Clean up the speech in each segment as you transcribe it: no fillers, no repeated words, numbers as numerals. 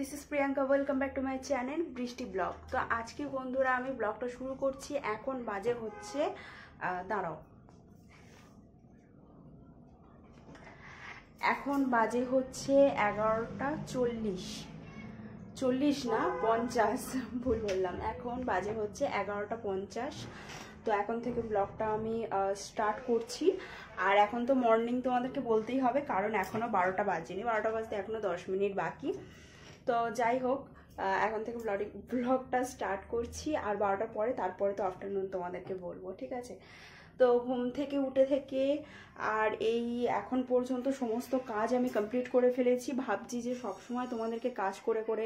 This is Priyanka, welcome back to my channel বৃষ্টি blog. তো আজকে বন্ধুরা আমি ব্লগটা শুরু করছি। এখন বাজে হচ্ছে দাঁড়াও, এখন বাজে হচ্ছে 11টা 40 না 50, ভুল বললাম। এখন বাজে হচ্ছে 11টা 50। তো এখন থেকে ব্লগটা আমি স্টার্ট করছি। আর এখন তো মর্নিং তোমাদেরকে বলতেই হবে, কারণ এখনও 12টা বাজেনি, 12টা বাজতে এখনও 10 মিনিট বাকি। তো যাই হোক, এখন থেকে ব্লগটা স্টার্ট করছি। আর 12টার পরে তারপরে তো আফটারনুন তোমাদেরকে বলবো, ঠিক আছে? তো ঘুম থেকে উঠে থেকে আর এই এখন পর্যন্ত সমস্ত কাজ আমি কমপ্লিট করে ফেলেছি। ভাবছি যে সবসময় তোমাদেরকে কাজ করে করে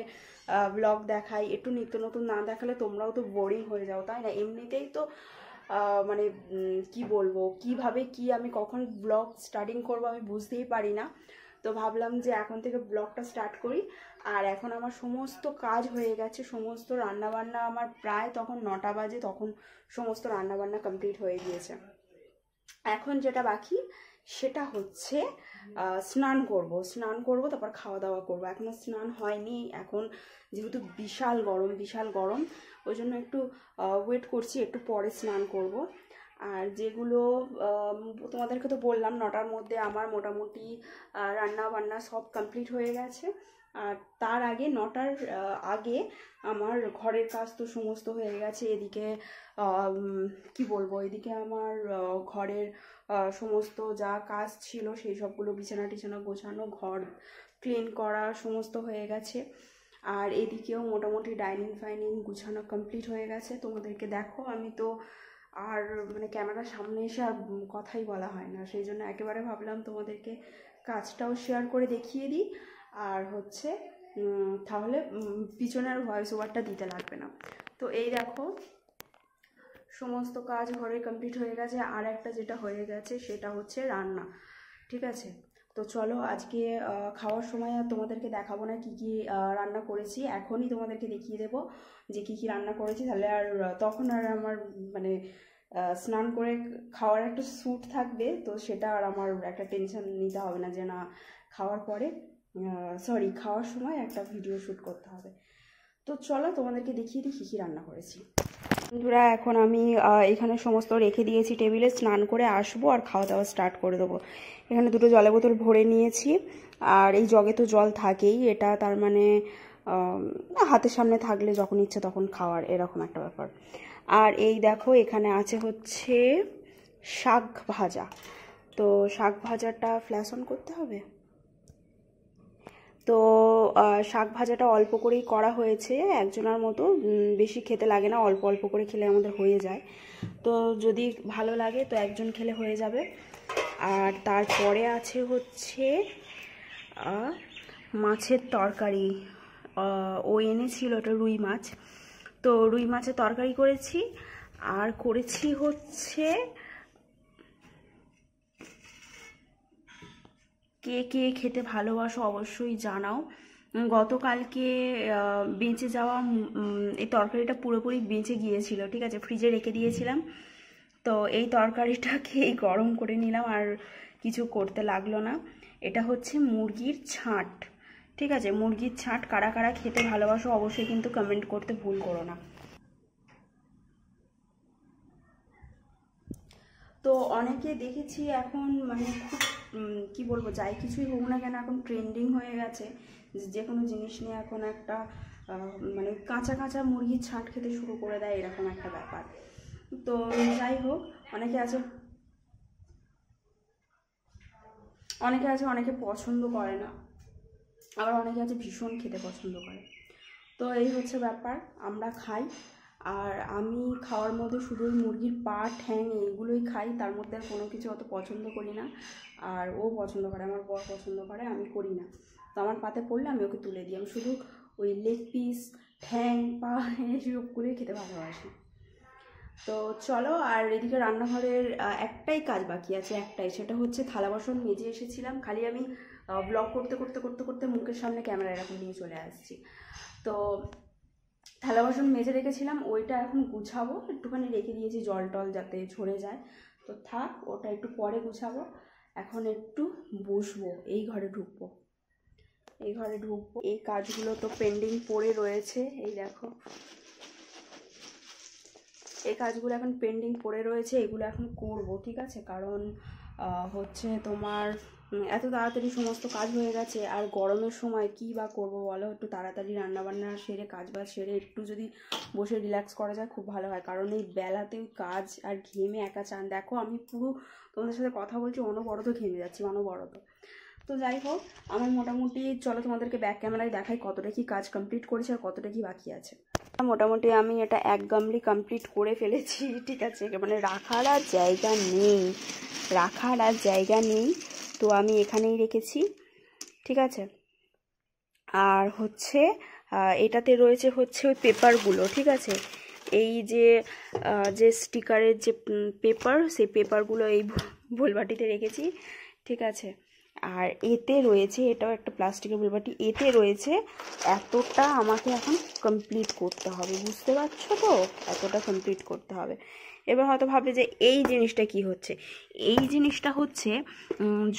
ব্লগ দেখাই, একটু নিত্য নতুন না দেখালে তোমরাও তো বোরিং হয়ে যাও, তাই না? এমনিতেই তো মানে কি বলবো, কিভাবে কি আমি কখন ব্লগ স্টার্টিং করবো আমি বুঝতেই পারি না। তো ভাবলাম যে এখন থেকে ব্লগটা স্টার্ট করি। আর এখন আমার সমস্ত কাজ হয়ে গেছে, সমস্ত রান্নাবান্না আমার প্রায় তখন 9টা বাজে, তখন সমস্ত রান্নাবান্না কমপ্লিট হয়ে গিয়েছে। এখন যেটা বাকি সেটা হচ্ছে স্নান করব, তারপর খাওয়া দাওয়া করব। এখনও স্নান হয়নি, এখন যেহেতু বিশাল গরম, ওই জন্য একটু ওয়েট করছি, একটু পরে স্নান করব। আর যেগুলো তোমাদেরকে তো বললাম 9টার মধ্যে আমার মোটামুটি রান্না বান্না সব কমপ্লিট হয়ে গেছে। আর তার আগে 9টার আগে আমার ঘরের কাজ তো সমস্ত হয়ে গেছে। এদিকে কি বলবো, এদিকে আমার ঘরের সমস্ত যা কাজ ছিল সেই সবগুলো বিছানা টিছানা গোছানো, ঘর ক্লিন করা সমস্ত হয়ে গেছে। আর এদিকেও মোটামুটি ডাইনিং ফাইনিং গুছানো কমপ্লিট হয়ে গেছে। তোমাদেরকে দেখো, আমি তো আর মানে ক্যামেরার সামনে এসে আর কথাই বলা হয় না, সেই জন্য একেবারে ভাবলাম তোমাদেরকে কাজটাও শেয়ার করে দেখিয়ে দিই। আর হচ্ছে তাহলে পিছনের ভয়েস ওভারটা দিতে লাগবে না। তো এই দেখো, সমস্ত কাজ ঘরে কমপ্লিট হয়ে গেছে। আর একটা যেটা হয়ে গেছে সেটা হচ্ছে রান্না, ঠিক আছে? তো চলো, আজকে খাওয়ার সময় আর তোমাদেরকে দেখাবো না কি কি রান্না করেছি, এখনই তোমাদেরকে দেখিয়ে দেবো যে কি কি রান্না করেছি। তাহলে আর তখন আর আমার মানে স্নান করে খাওয়ার একটা স্যুট থাকবে, তো সেটা আর আমার একটা টেনশন নিতে হবে না যে না খাওয়ার পরে খাওয়ার সময় একটা ভিডিও শ্যুট করতে হবে। তো চলো তোমাদেরকে দেখিয়ে দিই কী কী রান্না করেছি। বন্ধুরা, এখন আমি এখানে সমস্ত রেখে দিয়েছি টেবিলে, স্নান করে আসবো আর খাওয়া দাওয়া স্টার্ট করে দেবো। এখানে 2টো জলের বোতল ভরে নিয়েছি। আর এই জগে তো জল থাকেই, এটা তার মানে হাতের সামনে থাকলে যখন ইচ্ছে তখন খাওয়ার, এরকম একটা ব্যাপার। আর এই দেখো, এখানে আছে হচ্ছে শাক ভাজা। তো শাক ভাজাটা ফ্ল্যাশ অন করতে হবে। তো শাক ভাজাটা অল্প করেই করা হয়েছে, একজনের মতো, বেশি খেতে লাগে না, অল্প অল্প করে খেলে আমাদের হয়ে যায়। তো যদি ভালো লাগে তো একজন খেলে হয়ে যাবে। আর তারপরে আছে হচ্ছে মাছের তরকারি। ও এনেছিল ওটা রুই মাছ, তো রুই মাছের তরকারি করেছি। আর করেছি হচ্ছে, কে কে খেতে ভালোবাসো অবশ্যই জানাও। গতকালকে বেঁচে যাওয়া এই তরকারিটা পুরোপুরি বেঁচে গিয়েছিল, ঠিক আছে? ফ্রিজে রেখে দিয়েছিলাম। তো এই তরকারিটাকে গরম করে নিলাম, আর কিছু করতে লাগলো না। এটা হচ্ছে মুরগির ছাঁট, ঠিক আছে? মুরগির ছাঁট কারা কারা খেতে ভালোবাসো অবশ্যই কিন্তু কমেন্ট করতে ভুল করো না। তো অনেকে দেখেছি এখন মানে খুব কি বলবো, যাই কিছুই হোক না কেন এখন ট্রেন্ডিং হয়ে গেছে, যে কোনো জিনিস নিয়ে এখন একটা মানে কাঁচা কাঁচা মুরগির ছাঁট খেতে শুরু করে দেয়, এরকম একটা ব্যাপার। তো যাই হোক, অনেকে আছে অনেকে পছন্দ করে না, আবার অনেকে আছে ভীষণ খেতে পছন্দ করে। তো এই হচ্ছে ব্যাপার, আমরা খাই। আর আমি খাওয়ার মধ্যে শুধু ওই মুরগির পা ঠ্যাং এইগুলোই খাই, তার মধ্যে আর কোনো কিছু অত পছন্দ করি না। আর ও পছন্দ করে, আমার বর পছন্দ করে, আমি করি না। তো আমার পাতে পড়লে আমি ওকে তুলে দিই। আমি শুধু ওই লেগ পিস, ঠ্যাং, পা এইসবগুলোই খেতে ভালোবাসি। তো চলো, আর এদিকে রান্নাঘরের একটাই কাজ বাকি আছে, একটাই, সেটা হচ্ছে থালা বাসন মেজে এসেছিলাম। খালি আমি ব্লগ করতে করতে করতে করতে মুখের সামনে ক্যামেরা এরকম নিয়ে চলে আসছি। তো থালা বাসন মেজে রেখেছিলাম, ওইটা এখন গুছাবো, একটুখানি রেখে দিয়েছি জল টল যাতে ঝরে যায়। তো থাক, ওটা একটু পরে গুছাবো। এখন একটু বসবো, এই ঘরে ঢুকবো। এই ঘরে ঢুকবো। এই কাজগুলো তো পেন্ডিং পড়ে রয়েছে, এই দেখো এই কাজগুলো এখন পেন্ডিং পড়ে রয়েছে, এগুলো এখন করব, ঠিক আছে। কারণ হচ্ছে তোমার এত তাড়াতাড়ি সমস্ত কাজ হয়ে গেছে, আর গরমের সময় কি বা করবো বলো, একটু তাড়াতাড়ি রান্নাবান্না সেরে কাজবাজ সেরে একটু যদি বসে রিল্যাক্স করা যায় খুব ভালো হয়। কারণ এই বেলাতে কাজ আর ঘেমে একা চান, দেখো আমি পুরো তোমাদের সাথে কথা বলছি অনবরত ঘেমে যাচ্ছি, অনবরত। তো যাই হোক, আমার মোটামুটি চলো তোমাদেরকে ব্যাক ক্যামেরায় দেখাই কতটা কি কাজ কমপ্লিট করেছে আর কতটা কি বাকি আছে। মোটামুটি আমি এটা এক গামলি কমপ্লিট করে ফেলেছি, ঠিক আছে। মানে রাখার আর জায়গা নেই, রাখার আর জায়গা নেই, তো আমি এখানেই রেখেছি, ঠিক আছে। আর হচ্ছে এটাতে রয়েছে হচ্ছে ওই পেপারগুলো, ঠিক আছে। এই যে স্টিকারের যে পেপার, সেই পেপারগুলো এই ভুলবাটিতে রেখেছি, ঠিক আছে। আর এতে রয়েছে, এটাও একটা প্লাস্টিকের ভুলবাটি, এতে রয়েছে এতটা আমাকে এখন কমপ্লিট করতে হবে, বুঝতে পারছো তো, এতটা কমপ্লিট করতে হবে। এবার হয়তো ভাববে যে এই জিনিসটা কি হচ্ছে, এই জিনিসটা হচ্ছে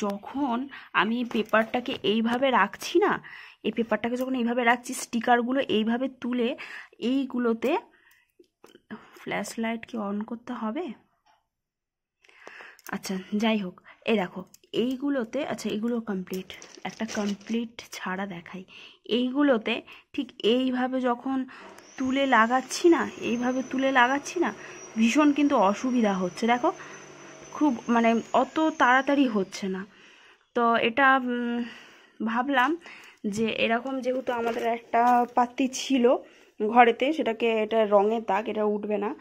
যখন আমি পেপারটাকে এইভাবে রাখছি না, এই পেপারটাকে যখন এইভাবে রাখছি, স্টিকারগুলো এইভাবে তুলে এইগুলোতে ফ্ল্যাশ লাইট কি অন করতে হবে, আচ্ছা যাই হোক, এই দেখো এইগুলোতে, আচ্ছা এগুলো কমপ্লিট, একটা কমপ্লিট ছাড়া দেখাই। এইগুলোতে ঠিক এইভাবে যখন তুলে লাগাচ্ছি না, এইভাবে তুলে লাগাচ্ছি না, ভীষণ কিন্তু অসুবিধা হচ্ছে, দেখো খুব মানে অত তাড়াতাড়ি হচ্ছে না। তো এটা ভাবলাম যে এরকম যেহেতু আমাদের একটা পাত্তি ছিল ঘরেতে, সেটাকে, এটা রঙের দাগ, এটা উঠবে না।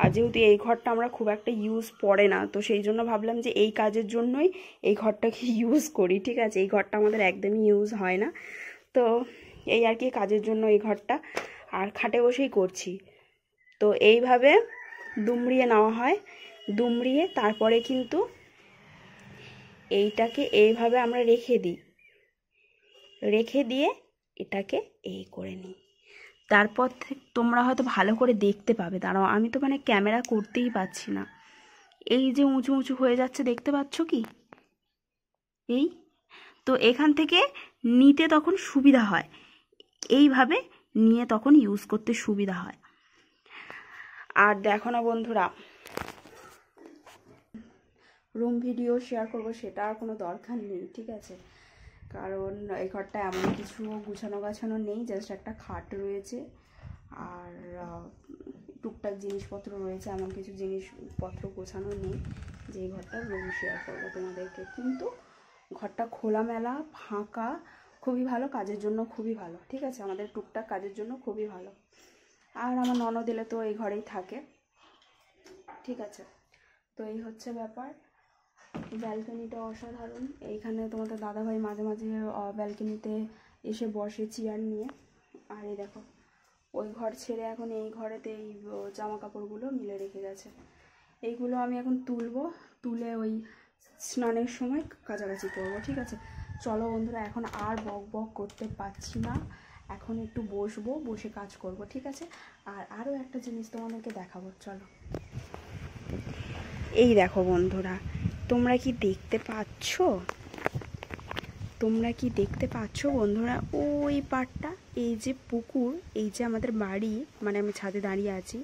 আর যেহেতু এই ঘরটা আমরা খুব একটা ইউজ পড়ে না, তো সেই জন্য ভাবলাম যে এই কাজের জন্যই এই ঘরটাকে ইউজ করি, ঠিক আছে। এই ঘরটা আমাদের একদমই ইউজ হয় না, তো এই আর কি কাজের জন্য এই ঘরটা, আর খাটে বসেই করছি। তো এইভাবে দুমড়িয়ে নেওয়া হয়, দুমড়িয়ে তারপরে কিন্তু এইটাকে এইভাবে আমরা রেখে দিই, রেখে দিয়ে এটাকে এই করে নিই। তারপর তোমরা হয়তো ভালো করে দেখতে পাবে, দাঁড়াও আমি তো মানে ক্যামেরা করতেই পারছি না, এই যে উঁচু উঁচু হয়ে যাচ্ছে দেখতে পাচ্ছ কি, এই তো এখান থেকে নিতে তখন সুবিধা হয়, এইভাবে নিয়ে তখন ইউজ করতে সুবিধা হয়। আর দেখো না বন্ধুরা, রুম ভিডিও শেয়ার করব সেটা আর কোনো দরকার নেই, ঠিক আছে। কারণ এই ঘরটা এমন কিছু গুছানো গাছানো নেই, জাস্ট একটা খাট রয়েছে আর টুকটাক জিনিসপত্র রয়েছে, এমন কিছু জিনিসপত্র গোছানো নেই যে এই ঘরটা রুম শেয়ার করবো তোমাদেরকে। কিন্তু ঘরটা খোলামেলা ফাঁকা, খুবই ভালো, কাজের জন্য খুবই ভালো, ঠিক আছে। আমাদের টুকটাক কাজের জন্য খুবই ভালো। আর আমার ননদ এলে তো এই ঘরেই থাকে, ঠিক আছে। তো এই হচ্ছে ব্যাপার। ব্যালকনিটা অসাধারণ, এইখানে তোমাদের দাদাভাই মাঝে মাঝে ব্যালকনিতে এসে বসে চেয়ার নিয়ে। আর এই দেখো ওই ঘর ছেড়ে এখন এই ঘরেতে এই জামা কাপড়গুলো মিলে রেখে গেছে, এইগুলো আমি এখন তুলবো, তুলে ওই স্নানের সময় কাচাকাচি করবো, ঠিক আছে। চলো বন্ধুরা, এখন আর বক বক করতে পারছি না, এখন একটু বসবো, বসে কাজ করব, ঠিক আছে। আর আরও একটা জিনিস তোমাদেরকে দেখাবো, চলো। এই দেখো বন্ধুরা, তোমরা কি দেখতে পাচ্ছ, তোমরা কি দেখতে পাচ্ছ বন্ধুরা, ওই পাড়টা, এই যে পুকুর, এই যে আমাদের বাড়ি, মানে আমি ছাদে দাঁড়িয়ে আছি,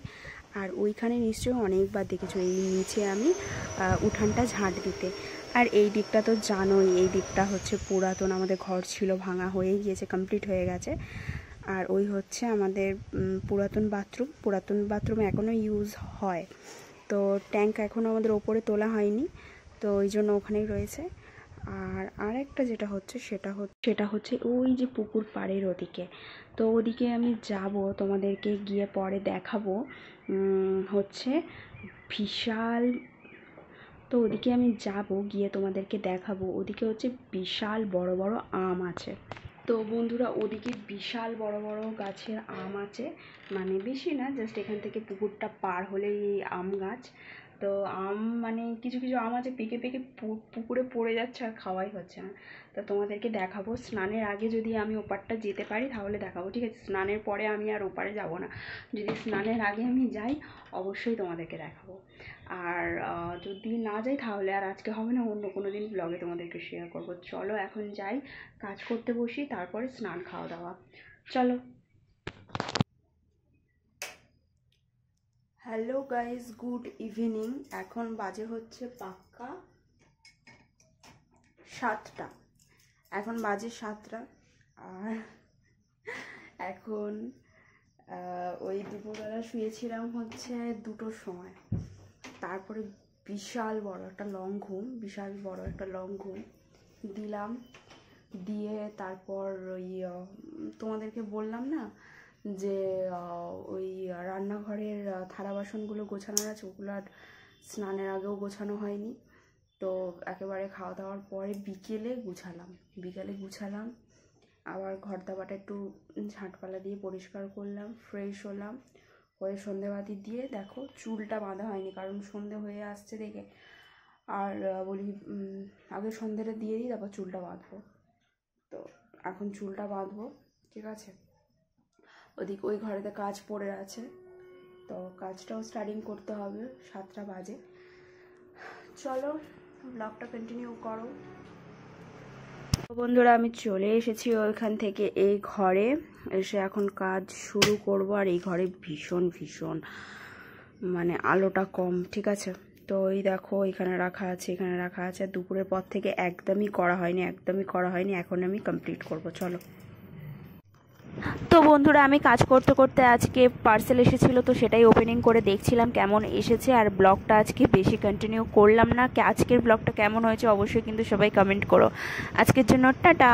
আর ওইখানে নিশ্চয়ই অনেকবার দেখেছো এই নিচে আমি উঠানটা ঝাঁট দিতে। আর এই দিকটা তো জানোই, এই দিকটা হচ্ছে পুরাতন, আমাদের ঘর ছিল, ভাঙা হয়ে গিয়েছে, কমপ্লিট হয়ে গেছে। আর ওই হচ্ছে আমাদের পুরাতন বাথরুম এখনও ইউজ হয়, তো ট্যাঙ্ক এখনও আমাদের ওপরে তোলা হয়নি, তো ওই জন্য ওখানেই রয়েছে। আর আরেকটা যেটা হচ্ছে সেটা হচ্ছে ওই যে পুকুর পাড়ের ওদিকে, তো ওদিকে আমি যাব, তোমাদেরকে গিয়ে পরে দেখাবো, হচ্ছে বিশাল, তো ওদিকে আমি যাব, গিয়ে তোমাদেরকে দেখাবো, ওদিকে হচ্ছে বিশাল বড় বড় আম আছে। তো বন্ধুরা, ওদিকে বিশাল বড় বড় গাছের আম আছে, মানে বেশি না, জাস্ট এখান থেকে পুকুরটা পার হলেই আম গাছ। তো আম মানে কিছু কিছু আম আছে পেকে পেকে পুকুরে পড়ে যাচ্ছে আর খাওয়াই হচ্ছে না। তো তোমাদেরকে দেখাবো স্নানের আগে যদি আমি ওপারটা যেতে পারি তাহলে দেখাবো, ঠিক আছে? স্নানের পরে আমি আর ওপারে যাব না, যদি স্নানের আগে আমি যাই অবশ্যই তোমাদেরকে দেখাবো। আর যদি না যাই তাহলে আর আজকে হবে না, অন্য কোনো দিন ব্লগে তোমাদেরকে শেয়ার করবো। চলো এখন যাই, কাজ করতে বসি, তারপরে স্নান খাওয়া দাওয়া। চলো। Hello guys, good evening. এখন বাজে হচ্ছে পাক্কা 7টা, এখন বাজে 7টা। আর এখন ওই দুপুরবেলা শুয়েছিলাম হচ্ছে 2টোর সময়, তারপরে বিশাল বড় একটা লং ঘুম দিলাম, দিয়ে তারপর ওই তোমাদেরকে বললাম না যে ওই রান্নাঘরের থালা বাসনগুলো গোছানোর আছে, ওগুলো আর স্নানের আগেও গোছানো হয়নি। তো একেবারে খাওয়া দাওয়ার পরে বিকেলে গুছালাম, আবার ঘর দাবাটা একটু ঝাঁটপালা দিয়ে পরিষ্কার করলাম, ফ্রেশ হলাম, হয়ে সন্ধেবাতি দিয়ে দেখো চুলটা বাঁধা হয়নি কারণ সন্ধে হয়ে আসছে দেখে, আর বলি আগে সন্ধেটা দিয়ে দিই তারপর চুলটা বাঁধবো। তো এখন চুলটা বাঁধবো, ঠিক আছে? ওই ঘরেতে কাজ পড়ে আছে, তো কাজটাও স্টার্টিং করতে হবে, 7টা বাজে। চলো ব্লগটা কন্টিনিউ করো। বন্ধুরা আমি চলে এসেছি ওইখান থেকে এই ঘরে এসে এখন কাজ শুরু করব। আর এই ঘরে ভীষণ মানে আলোটা কম, ঠিক আছে? তো এই দেখো এখানে রাখা আছে, দুপুরের পর থেকে একদমই করা হয়নি, এখন আমি কমপ্লিট করব। চলো। তো বন্ধুরা আমি কাজ করতে করতে আজকে পার্সেল এসেছিলো, তো সেটাই ওপেনিং করে দেখছিলাম কেমন এসেছে। আর ব্লগটা আজকে বেশি কন্টিনিউ করলাম না, আজকের ব্লগটা কেমন হয়েছে অবশ্যই কিন্তু সবাই কমেন্ট করো। আজকের জন্য টাটা।